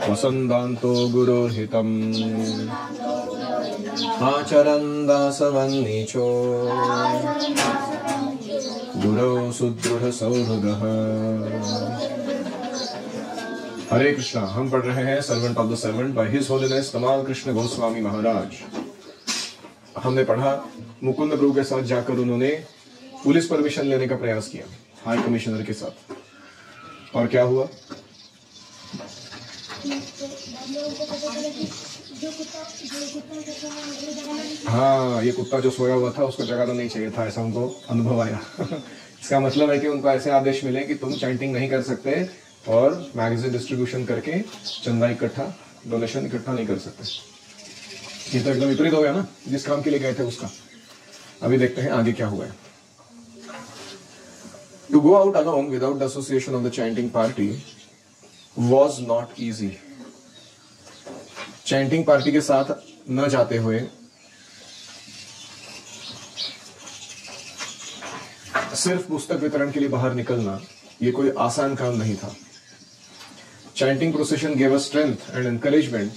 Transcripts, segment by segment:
वसन्दान्तो गुरुर्हितम् आचरन् दासवन्नीचो गुरौ सुदृढ़ सौहृदः। हरे कृष्णा। हम पढ़ रहे हैं servant of the servant by his holiness कमाल कृष्ण गोस्वामी महाराज। हमने पढ़ा मुकुंद प्रभु के साथ जाकर उन्होंने पुलिस परमिशन लेने का प्रयास किया हाई कमिश्नर के साथ, और क्या हुआ? हाँ, ये कुत्ता जो सोया हुआ था उसको जगाना नहीं चाहिए था, ऐसा उनको अनुभव आया। इसका मतलब है कि उनको ऐसे आदेश मिले कि तुम चैंटिंग नहीं कर सकते और मैगजीन डिस्ट्रीब्यूशन करके चंदा इकट्ठा, डोनेशन इकट्ठा नहीं कर सकते। ये तो एकदम विपरीत हो गया ना जिस काम के लिए गए थे उसका। अभी देखते हैं आगे क्या हुआ है। To go out alone without the association of the chanting party was not easy. Chanting party के साथ न जाते हुए सिर्फ पुस्तक वितरण के लिए बाहर निकलना ये कोई आसान काम नहीं था। Chanting procession gave us strength and encouragement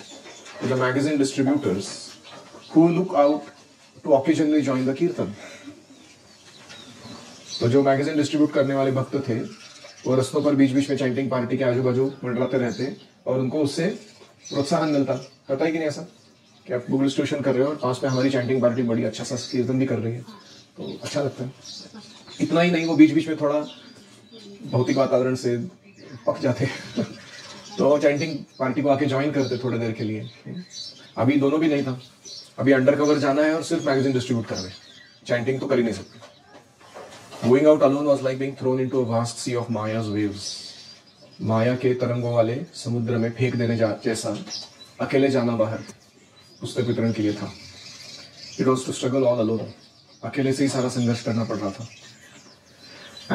to the magazine distributors who look out to occasionally join the kirtan. तो जो मैगजीन डिस्ट्रीब्यूट करने वाले भक्त थे वो रस्तों पर बीच बीच में चैंटिंग पार्टी के आजू बाजू मंडराते रहते और उनको उससे प्रोत्साहन मिलता। पता है कि नहीं ऐसा कि आप गूगल डिस्ट्रीब्यूशन कर रहे हो और पास में हमारी चैंटिंग पार्टी बड़ी अच्छा सा कीर्तन भी कर रही है, तो अच्छा लगता है। इतना ही नहीं, वो बीच बीच में थोड़ा भौतिक वातावरण से पक जाते तो चैंटिंग पार्टी को आके ज्वाइन करते थोड़ी देर के लिए। अभी दोनों भी नहीं था, अभी अंडर कवर जाना है और सिर्फ मैगजीन डिस्ट्रीब्यूट करना है, चैंटिंग तो कर ही नहीं सकते। Going out alone was like being thrown into a vast sea of Maya's waves. माया के तरंगों वाले समुद्र में फेंक देने जैसा अकेले जाना बाहर पुस्तक वितरण के लिए था। It was to struggle all alone. अकेले से ही सारा संघर्ष करना पड़ रहा था।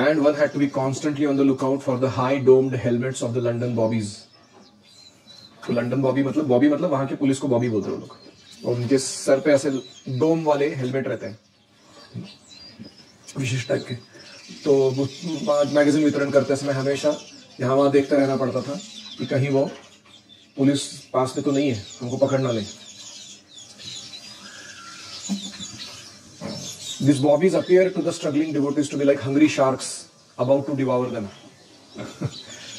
And one had to be constantly on the lookout for the high domed helmets of the London bobbies. तो लंदन बॉबी मतलब वहां के पुलिस को बॉबी बोलते हैं लोग, और उनके सर पे ऐसे डोम वाले हेलमेट रहते हैं विशिष्ट टाइप के। तो मैगजीन वितरण करते समय हमेशा यहाँ वहां देखते रहना पड़ता था कि कहीं वो पुलिस पास में तो नहीं है, हमको पकड़ ना ले। These bobbies appear to the struggling devotees to be like hungry sharks about to devour them.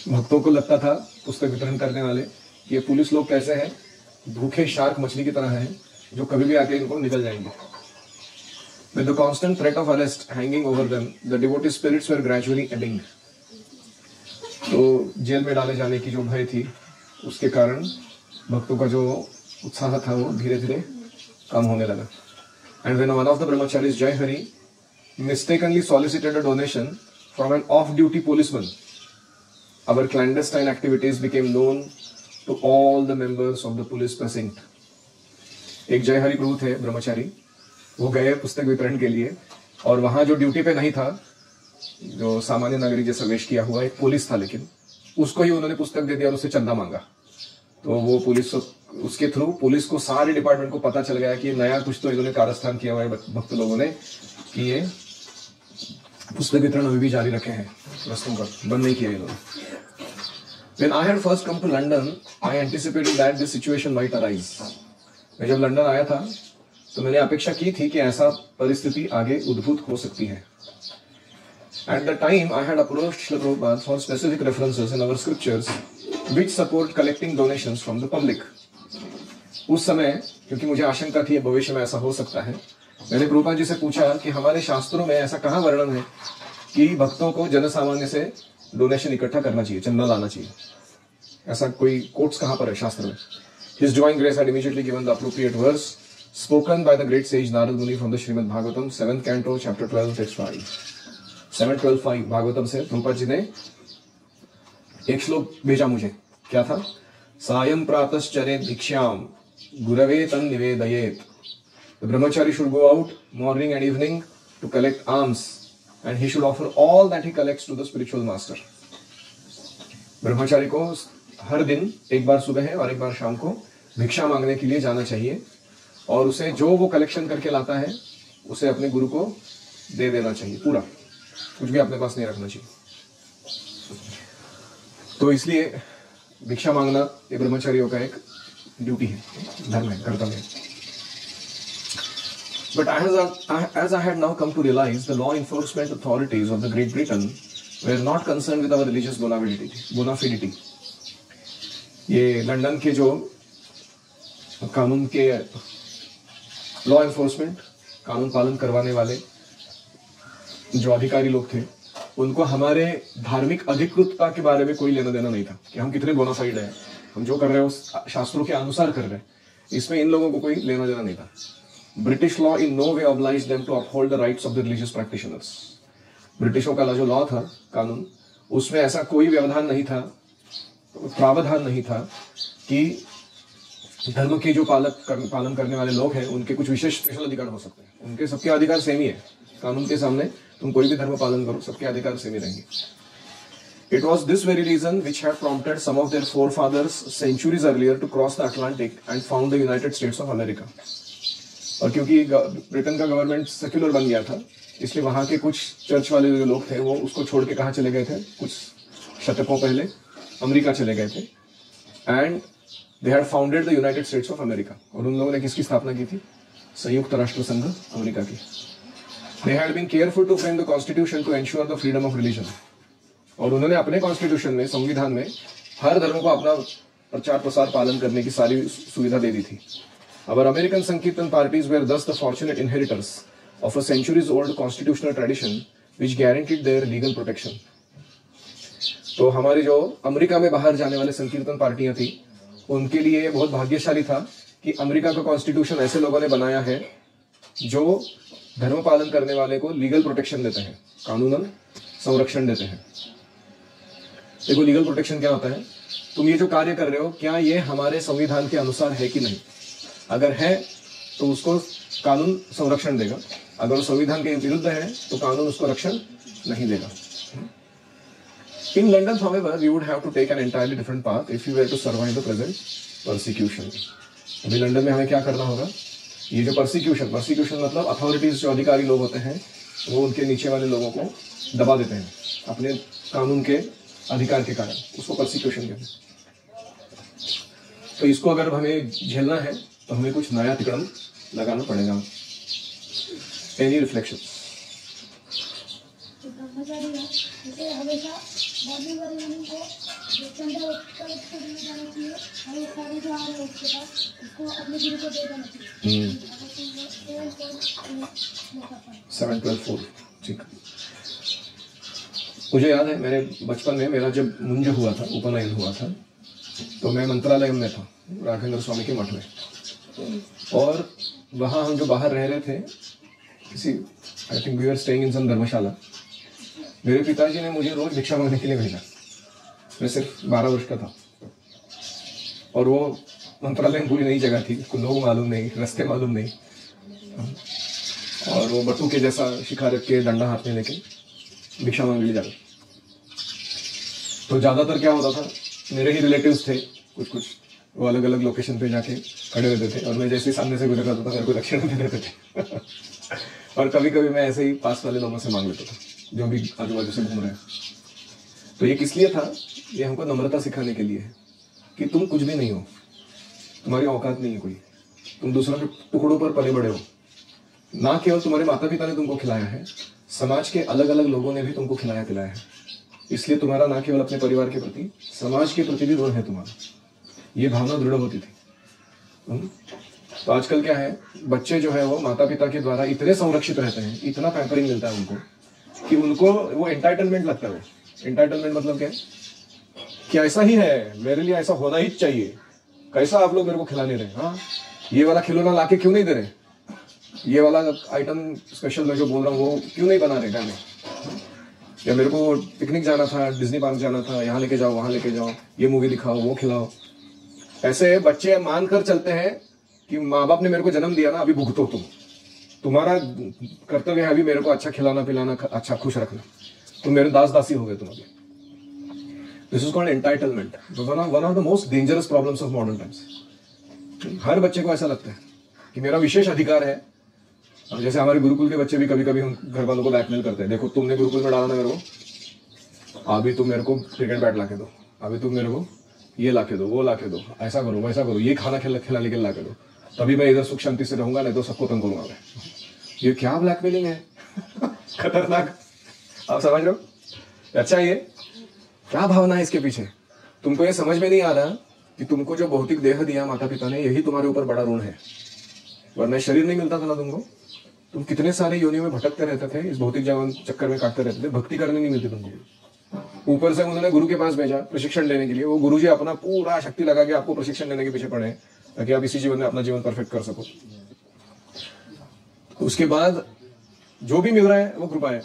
भक्तों को लगता था पुस्तक वितरण करने वाले ये पुलिस लोग कैसे हैं, भूखे शार्क मछली की तरह हैं जो कभी भी आके इनको निकल जाएंगे। With the constant threat of arrest hanging over them, the devotee spirits were gradually ebbing. तो जेल में डाले जाने की जो भय थी उसके कारण भक्तों का जो उत्साह था वो धीरे धीरे कम होने लगा। And when one of the brahmacharis, Jai Hari, mistakenly solicited a donation from an off-duty policeman, our clandestine activities became known to all the members of the police precinct. एक जय हरि प्रभु थे ब्रह्मचारी, वो गए पुस्तक वितरण के लिए और वहां जो ड्यूटी पे नहीं था, जो सामान्य नागरिक जैसा वेश किया हुआ एक पुलिस था, लेकिन उसको ही उन्होंने पुस्तक दे दिया और उससे चंदा मांगा। तो वो पुलिस, उसके थ्रू पुलिस को, सारे डिपार्टमेंट को पता चल गया कि नया कुछ तो इन्होंने कारस्थान किया हुआ है भक्त लोगों ने कि ये पुस्तक वितरण अभी भी जारी रखे हैं, रस्तों पर बंद नहीं किया इन्होंने। When I had first come to London, I anticipated that this situation might arise. मैं जब लंदन आया था तो मैंने अपेक्षा की थी कि ऐसा परिस्थिति आगे उद्भूत हो सकती है। At the time, I had approached Srila Prabhupada for specific references in our scriptures which support collecting donations from the public. उस समय क्योंकि मुझे आशंका थी भविष्य में ऐसा हो सकता है, मैंने प्रभुपाद जी से पूछा कि हमारे शास्त्रों में ऐसा कहाँ वर्णन है कि भक्तों को जनसामान्य से डोनेशन इकट्ठा करना चाहिए, चंदा लाना चाहिए। ऐसा कोई कोट्स कहाँ पर है शास्त्र में? His divine grace had immediately given the appropriate verse spoken by the great sage Narad Muni from the Srimad Bhagavatam, 7th canto, chapter 12, text 5. 7:12:5 Bhagavatam से प्रभुपाद जी ने एक श्लोक भेजा मुझे। क्या था? सायं प्रातश्चरेत भिक्षाम गुरवे तन निवेदयेत। The brahmachari should go out morning and evening to collect alms, and he should offer all that he collects to the spiritual master. ब्रह्मचारी को हर दिन एक बार सुबह और एक बार शाम को भिक्षा मांगने के लिए जाना चाहिए और उसे जो वो कलेक्शन करके लाता है उसे अपने गुरु को दे देना चाहिए, पूरा, कुछ भी अपने पास नहीं रखना चाहिए। तो इसलिए भिक्षा मांगना ये ब्रह्मचारियों का एक ड्यूटी है, धर्म है, कर्तव्य है। But as I had now come to realize, the law enforcement authorities of the Great Britain were not concerned with our religious bona fidity. ये लंदन के जो कानून के लॉ एनफोर्समेंट, कानून पालन करवाने वाले जो अधिकारी लोग थे, उनको हमारे धार्मिक अधिकृतता के बारे में कोई लेना देना नहीं था कि हम कितने बोनाफाइड हैं, हम जो कर रहे हैं उस शास्त्रों के अनुसार कर रहे हैं, इसमें इन लोगों को कोई लेना देना नहीं था। British law in no way obliged them to uphold the rights of the religious practitioners. ब्रिटिशों का जो लॉ था, कानून, उसमें ऐसा कोई व्यवधान नहीं था, प्रावधान नहीं था कि धर्म के जो पालन करने वाले लोग हैं उनके कुछ विशेष स्पेशल अधिकार हो सकते हैं। उनके सबके अधिकार सेम ही है, कानून के सामने तुम कोई भी धर्म पालन करो, सबके अधिकार सेम ही रहेंगे। It was this very reason which had prompted some of their forefathers centuries earlier to cross the Atlantic and found the United States of America. और क्योंकि ब्रिटेन का गवर्नमेंट सेक्युलर बन गया था, इसलिए वहां के कुछ चर्च वाले जो लोग थे वो उसको छोड़ के कहाँ चले गए थे, कुछ शतकों पहले अमेरिका चले गए थे। And they had founded the United states of America. और उन लोगों ने किसकी स्थापना की थी? संयुक्त राष्ट्र संघ अमेरिका की। They had been careful to frame the constitution to ensure the freedom of religion. और उन्होंने अपने कॉन्स्टिट्यूशन में, संविधान में, हर धर्म को अपना प्रचार प्रसार पालन करने की सारी सुविधा दे दी थी। Our American Sankirtan parties were thus the fortunate inheritors of a centuries-old constitutional tradition which guaranteed their legal protection. तो हमारी जो अमेरिका में बाहर जाने वाले संकीर्तन पार्टियां थी, उनके लिए ये बहुत भाग्यशाली था कि अमेरिका का कॉन्स्टिट्यूशन ऐसे लोगों ने बनाया है जो धर्म पालन करने वाले को लीगल प्रोटेक्शन देते हैं, कानूनन संरक्षण देते हैं। देखो, लीगल प्रोटेक्शन क्या होता है? तुम ये जो कार्य कर रहे हो, क्या ये हमारे संविधान के अनुसार है कि नहीं? अगर है तो उसको कानून संरक्षण देगा, अगर संविधान के विरुद्ध है तो कानून उसको रक्षण नहीं देगा। In London, however, we would have to take an entirely different path if we were to survive the present persecution. अभी लंदन में हमें क्या करना होगा? ये जो परसिक्यूशन मतलब अथॉरिटीज, जो अधिकारी लोग होते हैं, वो उनके नीचे वाले लोगों को दबा देते हैं अपने कानून के अधिकार के कारण, उसको परसिक्यूशन कहते हैं। तो इसको अगर हमें झेलना है तो हमें कुछ नया तिकड़म लगाना पड़ेगा। Any reflection? ठीक। मुझे याद है, मेरे बचपन में मेरा जब मुंज हुआ था, उपनयन हुआ था, तो मैं मंत्रालय में था, राघवेंद्र स्वामी के मठ में। और वहाँ हम जो बाहर रह रहे थे, किसी, I think we are staying in some dharamshala, मेरे पिताजी ने मुझे रोज भिक्षा मांगने के लिए भेजा। मैं सिर्फ 12 वर्ष का था और वो मंत्रालय में पूरी नई जगह थी, लोग मालूम नहीं, रास्ते मालूम नहीं, और वो बटू के जैसा शिखा रख के डंडा हाथ में लेके भिक्षा मांगने जा रहे। तो ज्यादातर क्या होता था, मेरे ही रिलेटिव्स थे कुछ, वो अलग अलग लोकेशन पे जाके खड़े रहते थे और मैं जैसे ही सामने से गुजरता था मेरे को दक्षिणा दे देते थे। और कभी कभी मैं ऐसे ही पास वाले लोगों से मांग लेता था जो भी आजू बाजू से घूम रहे हैं। तो ये किस लिए था? ये हमको नम्रता सिखाने के लिए है कि तुम कुछ भी नहीं हो, तुम्हारी औकात नहीं है कोई, तुम दूसरों के टुकड़ों पर पले बड़े हो। ना केवल तुम्हारे माता पिता ने तुमको खिलाया है, समाज के अलग अलग लोगों ने भी तुमको खिलाया पिलाया है, इसलिए तुम्हारा ना केवल अपने परिवार के प्रति, समाज के प्रति भी ऋण है तुम्हारा। ये भावना दृढ़ होती थी। तो आजकल क्या है, बच्चे जो है वो माता पिता के द्वारा इतने संरक्षित रहते हैं, इतना पैम्परिंग मिलता है उनको कि उनको वो एंटाइटलमेंट लगता है। एंटाइटलमेंट मतलब क्या? कि ऐसा ही है, मेरे लिए ऐसा होना ही चाहिए। कैसा आप लोग मेरे को खिलाने रहे? हाँ, ये वाला खिलौना लाके क्यों नहीं दे रहे? ये वाला आइटम स्पेशल मैं जो बोल रहा हूँ वो क्यों नहीं बना रहे घर में? या मेरे को पिकनिक जाना था, डिज्नी पार्क जाना था, यहाँ लेके जाओ, वहां लेके जाओ, ये मूवी दिखाओ, वो खिलाओ। ऐसे बच्चे मानकर चलते हैं कि माँ बाप ने मेरे को जन्म दिया ना, अभी भुगतो तुम, तुम्हारा कर्तव्य है अभी मेरे को अच्छा खिलाना पिलाना, अच्छा खुश रखना, तुम मेरे दास दासी हो गए तुम अभी। This is called entitlement, one of the most dangerous problems of modern times. हर बच्चे को ऐसा लगता है कि मेरा विशेष अधिकार है। अब जैसे हमारे गुरुकुल के बच्चे भी कभी कभी घर वालों को ब्लैकमेल करते हैं, देखो तुमने गुरुकुल में डाला ना मेरे को, अभी तुम मेरे को क्रिकेट बैट ला के दो, अभी तुम मेरे को ये ला के दो, वो ला के दो, ऐसा करो वैसा करो, ये खाना खिलाने के ला के दो, तभी मैं इधर सुख शांति से रहूंगा, नहीं तो सबको तंग करूंगा मैं। ये क्या ब्लैकमेलिंग है खतरनाक, आप समझ रहे हो? अच्छा, ये क्या भावना है इसके पीछे? तुमको ये समझ में नहीं आ रहा कि तुमको जो भौतिक देह दिया माता पिता ने, यही तुम्हारे ऊपर बड़ा ऋण है। वरना शरीर नहीं मिलता था ना तुमको, तुम कितने सारे योनियों में भटकते रहते थे, इस भौतिक जीवन चक्कर में काटते रहते थे, भक्ति करने नहीं मिलती तुमको। ऊपर से उन्होंने गुरु के पास भेजा प्रशिक्षण लेने के लिए, वो गुरु जी अपना पूरा शक्ति लगा के आपको प्रशिक्षण लेने के पीछे पड़े ताकि आप इसी जीवन में अपना जीवन परफेक्ट कर सको। उसके बाद जो भी मिल रहा है वो कृपा है।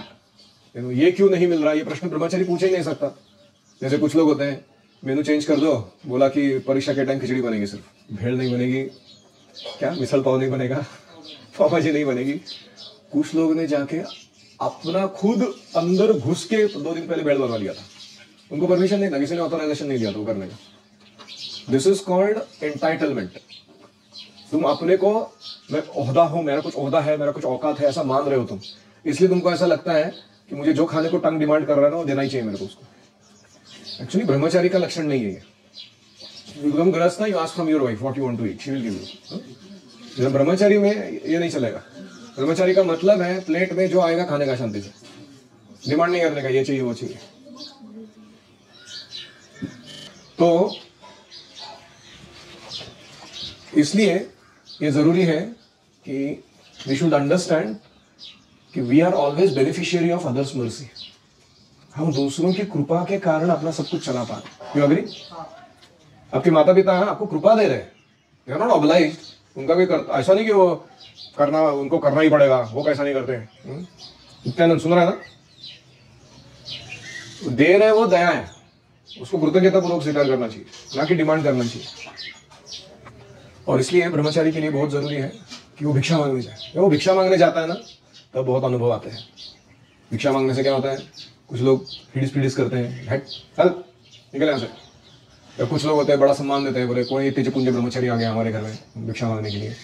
ये क्यों नहीं मिल रहा, ये प्रश्न ब्रह्मचारी पूछ ही नहीं सकता। जैसे कुछ लोग होते हैं, मेनू चेंज कर दो, बोला कि परीक्षा के टाइम खिचड़ी बनेगी, सिर्फ भेड़ नहीं बनेगी, क्या मिसल पाव नहीं बनेगा, पाव भाजी नहीं बनेगी। कुछ लोग ने जाके अपना खुद अंदर घुस के 2 दिन पहले भेड़ बनवा लिया था, उनको परमिशन नहीं था, किसी ने ऑथराइजेशन नहीं दिया था वो करने का। This is called entitlement. तुम अपने को मैं ओहदा हूं, मेरा कुछ ओहदा है, मेरा कुछ औकात है, ऐसा मान रहे हो तुम, इसलिए तुमको ऐसा लगता है कि मुझे जो खाने को टंग डिमांड कर रहा है ना वो देना ही चाहिए मेरे को उसको। एक्चुअली ब्रह्मचारी का लक्षण नहीं है ये। एकदम गृहस्थ ना, you ask from your wife what you want to eat, she will give you. ब्रह्मचारी में ये नहीं चलेगा। ब्रह्मचारी का मतलब है प्लेट में जो आएगा खाने का, शांति से, डिमांड नहीं करने का ये चाहिए वो चाहिए। तो इसलिए ये जरूरी है कि वी शुड अंडरस्टैंड कि we are always beneficiary of others mercy. हम दूसरों की कृपा के कारण अपना सब कुछ चला पा रहे। You agree? आपके माता पिता आपको कृपा दे रहे हैं, दे आर नॉट ऑब्लाइज्ड। उनका भी ऐसा नहीं कि वो करना, उनको करना ही पड़ेगा, वो कैसा नहीं करते हैं। नित्यानंद सुन रहा है ना, दे रहे वो दया है, उसको कृतज्ञता पूर्वक स्वीकार करना चाहिए, ना कि डिमांड करना चाहिए। और इसलिए ब्रह्मचारी के लिए बहुत जरूरी है कि वो भिक्षा मांगने जाए। जब वो भिक्षा मांगने जाता है ना, तब बहुत अनुभव आते हैं। भिक्षा मांगने से क्या होता है, कुछ लोग हिडिस पिडिस करते हैं, हट चल निकल यहाँ से। या कुछ लोग होते हैं बड़ा सम्मान देते हैं, बोले कोई तेज पुंज ब्रह्मचारी आ गया हमारे घर में भिक्षा मांगने के लिए।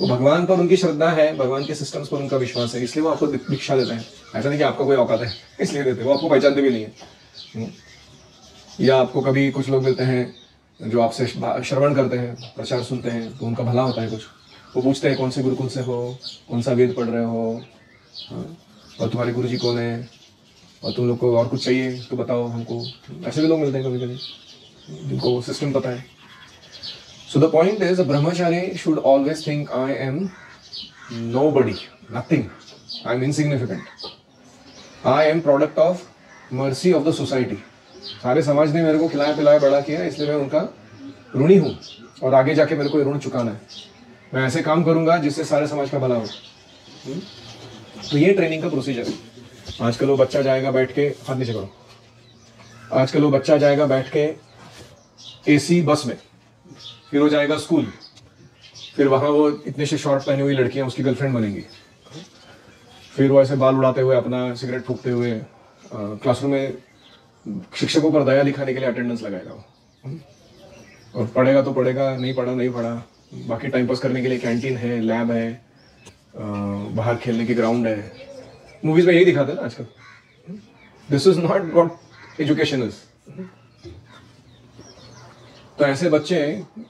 वो भगवान पर उनकी श्रद्धा है, भगवान के सिस्टम्स पर उनका विश्वास है, इसलिए वो आपको भिक्षा देते हैं। ऐसा नहीं कि आपका कोई औकात है इसलिए देते, वो आपको पहचानते भी नहीं है। या आपको कभी कुछ लोग मिलते हैं जो आपसे श्रवण करते हैं, प्रचार सुनते हैं, तो उनका भला होता है कुछ। वो पूछते हैं कौन से गुरुकुल से हो, कौन सा वेद पढ़ रहे हो, और तुम्हारे गुरु जी कौन है, और तुम लोग को और कुछ चाहिए तो बताओ हमको। ऐसे भी लोग मिलते हैं कभी कभी जिनको सिस्टम पता है। So the point is, a brahmachari should always think, I am nobody, nothing. I am insignificant. I am product of mercy of the society. सारे समाज ने मेरे को खिलाया पिलाया बड़ा किया, इसलिए मैं उनका ऋणी हूँ और आगे जाके मेरे को ऋण चुकाना है। मैं ऐसे काम करूंगा जिससे सारे समाज का भला हो। तो ये ट्रेनिंग का प्रोसीजर है। आजकल वो बच्चा जाएगा बैठ के, हाथ नीचे करो, आजकल वो बच्चा जाएगा बैठ के एसी बस में, फिर वो जाएगा स्कूल, फिर वहां वो इतने से शॉर्ट पहनी हुई लड़कियां उसकी गर्लफ्रेंड बनेंगी, फिर वो ऐसे बाल उड़ाते हुए, अपना सिगरेट फूकते हुए क्लासरूम में शिक्षकों पर दया दिखाने के लिए अटेंडेंस लगाएगा वो। और पढ़ेगा तो पढ़ेगा, नहीं पढ़ा नहीं पढ़ा, बाकी टाइम पास करने के लिए कैंटीन है, लैब है, बाहर खेलने की ग्राउंड है। मूवीज में यही दिखाते हैं ना आजकल। This is not what education is. तो ऐसे बच्चे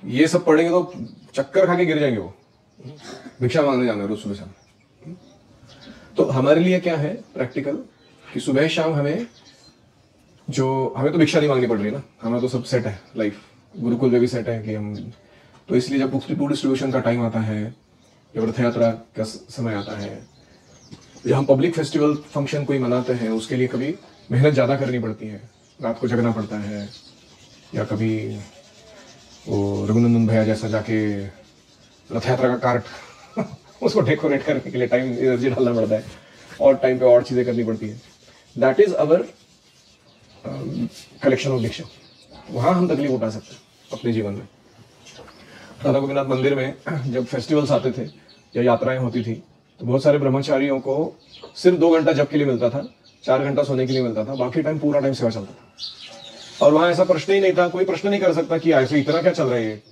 ये सब पढ़ेंगे तो चक्कर खा के गिर जाएंगे, वो भिक्षा मांगने जाएंगे रोज सुबह शाम। तो हमारे लिए क्या है प्रैक्टिकल, कि सुबह शाम हमें तो भिक्षा नहीं मांगनी पड़ रही ना, हमें तो सब सेट है लाइफ, गुरुकुल में भी सेट है कि हम। तो इसलिए जब बुक डिस्ट्रीब्यूशन का टाइम आता है, या रथ यात्रा का समय आता है, या हम पब्लिक फेस्टिवल फंक्शन कोई मनाते हैं, उसके लिए कभी मेहनत ज़्यादा करनी पड़ती है, रात को जगना पड़ता है, या कभी वो रघुनंदन भैया जैसा जाके रथ यात्रा का कार्ट उसको डेकोरेट करने के लिए टाइम एनर्जी डालना पड़ता है, और टाइम पे और चीज़ें करनी पड़ती है। That is our collection of भिक्षा। वहाँ हम तकलीफ उठा सकते हैं अपने जीवन में। राधा गोविंदनाथ मंदिर में जब फेस्टिवल्स आते थे या यात्राएं होती थी, तो बहुत सारे ब्रह्मचारियों को सिर्फ 2 घंटा जप के लिए मिलता था, 4 घंटा सोने के लिए मिलता था, बाकी टाइम पूरा टाइम सेवा चलता था। और वहाँ ऐसा प्रश्न ही नहीं था, कोई प्रश्न नहीं कर सकता कि ऐसे इतना क्या चल रहा है,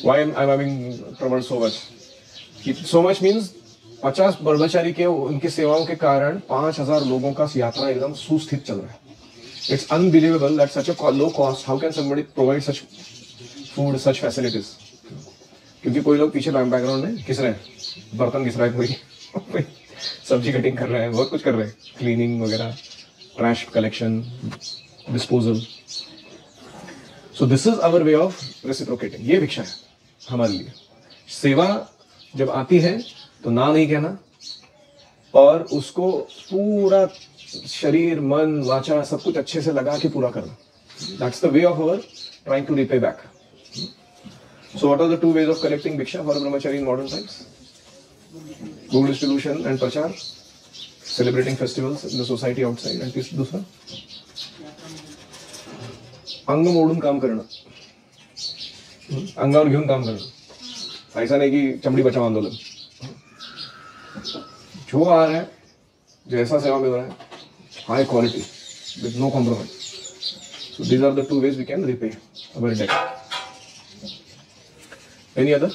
why I am having trouble so much. So much means 50 ब्रह्मचारी के उनकी सेवाओं के कारण 5000 लोगों का यात्रा एकदम सुस्थित चल रहा है। It's unbelievable that such a low cost, how can somebody provide such food, such facilities? क्योंकि कोई लोग पीछे बैकग्राउंड में घिस रहे हैं, बर्तन घिस रहा है, कोई सब्जी कटिंग कर रहे हैं, बहुत कुछ कर रहे हैं, क्लीनिंग वगैरह, trash collection, disposal. So this is our way of reciprocating. ये भिक्षा है हमारे लिए. सेवा जब आती है तो ना नहीं कहना, और उसको पूरा शरीर, मन, वाचा सब कुछ अच्छे से लगा के पूरा करना. That's the way of our trying to repay back. So what are the two ways of collecting bhiksha for brahmachari in modern times? Food distribution and prachar, celebrating festivals in the society outside, and दूसरा अंग मोड़ून काम करना, अंगावर घेऊन काम करना. ऐसा नहीं कि चमड़ी बचाओ आंदोलन. जो आ रहा है, जैसा सेवा मिल रहा है, high quality with no compromise. So these are the two ways we can repay our debt. Any other?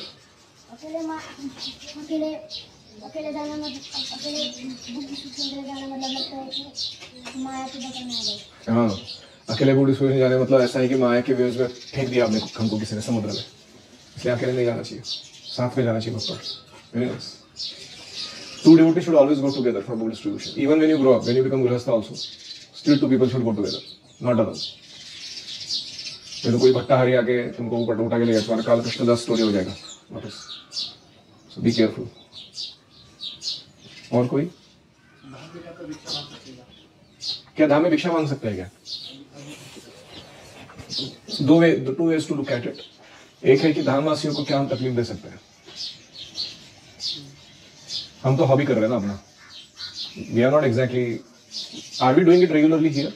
अकेले जाना मतलब लगता है कि माया के बटन आ गए. हाँ, अकेले बूढ़ी सूरज जाने मतलब ऐसा है कि माया के वेव्स में फेंक दिया आपने हमको किसी ने समुद्र में. इसलिए अकेले नहीं जाना चाहिए, साथ में जाना चाहिए भक्तों. Very nice. Two devotees should always go together for food distribution. Even when you grow up, when you become grihastha also, still two people should go together, not alone. नहीं तो कोई भट्टाहारी आके तुमको ऊपर उठा के ले जाए, तुम्हारा काल कृष्णदास स्टोरी हो जाएगा वापस. सो बी केयरफुल. और कोई क्या धाम में भिक्षा मांग सकता है क्या? Two ways to look at it. एक है कि धामवासियों को क्या हम तकलीफ दे सकते हैं. हम तो हॉबी कर रहे हैं ना अपना. We are not exactly, are we doing it regularly here?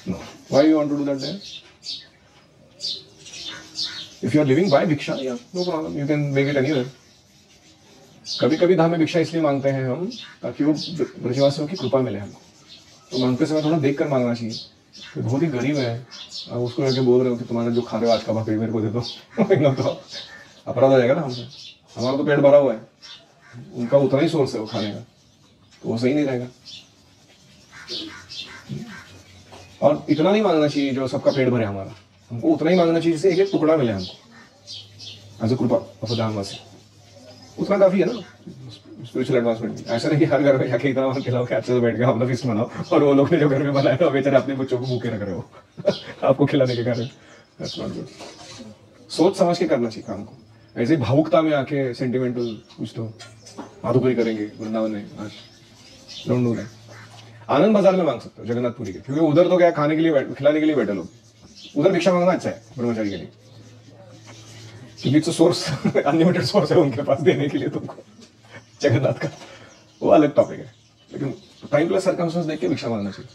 No. Why you want to do that there? If you are living by भिक्षा, yeah, no problem, you can make it anywhere. कभी कभी धाम में भिक्षा इसलिए मांगते हैं हम ताकि वो ब्रजवासियों की कृपा मिले हमको. तो मांगते समय थोड़ा देख कर मांगना चाहिए. तो बहुत ही गरीब है, अब उसको जाके बोल रहे हो कि तुम्हारा जो खा रहे हो आज का भाकरी मेरे को दे दो, तो अपराध हो जाएगा ना हमसे. हमारा तो पेट भरा हुआ है, उनका उतना ही सोर्स है वो खाने का, तो वो सही नहीं रहेगा. और इतना नहीं मांगना चाहिए जो सबका पेट भरे हमारा. हमको उतना ही मांगना चाहिए जिससे एक एक टुकड़ा मिले हमको एज अ कृपा ऑफ धामवासी. उतना काफी है ना स्पिरिचुअल एडवांसमेंट. ऐसा नहीं कि हर घर में जाके इतना मान खिलाओ कि अच्छे से बैठ के अपना फीस्ट मनाओ, और वो लोग ने जो घर में बनाया था बेचारे अपने बच्चों को भूखे रख रहे हो आपको खिलाने के कारण. That's not good. सोच समझ के करना चाहिए काम को. ऐसे भावुकता में आके सेंटिमेंटल कुछ तो माधुकरी करेंगे वृंदावन में आज, डोंट डू दैट. आनंद बाजार में मांग सकते हो जगन्नाथपुरी के, क्योंकि उधर तो क्या खाने के लिए खिलाने के लिए बैठे लोग. उधर भिक्षा मांगना अच्छा है ब्रह्मचारी के लिए, क्योंकि तो सोर्स अनलिमिटेड सोर्स है उनके पास देने के लिए तुमको जगन्नाथ का. वो अलग टॉपिक है, लेकिन टाइम प्लस सर्कमस्टेंस देख के भिक्षा मांगना चाहिए.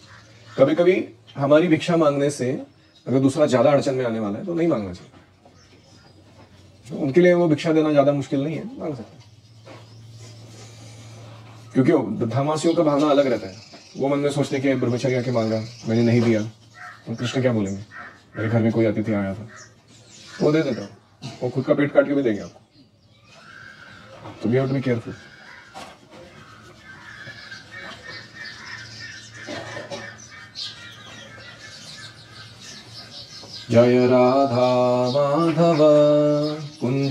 कभी कभी हमारी भिक्षा मांगने से अगर दूसरा ज्यादा अड़चन में आने वाला है तो नहीं मांगना चाहिए. तो उनके लिए वो भिक्षा देना ज्यादा मुश्किल नहीं है, मांग सकते हैं. क्योंकि धामवासियों का भावना अलग रहता है. वो मन में सोचते कि ब्रह्मचारी आके मांगा, मैंने नहीं दिया, तो कृष्ण क्या बोलेंगे, मेरे घर में कोई अतिथि आया था, वो दे देता हूँ. वो खुद का पेट काट के भी देंगे आपको. तो we have to be careful. जय राधा माधव कुंज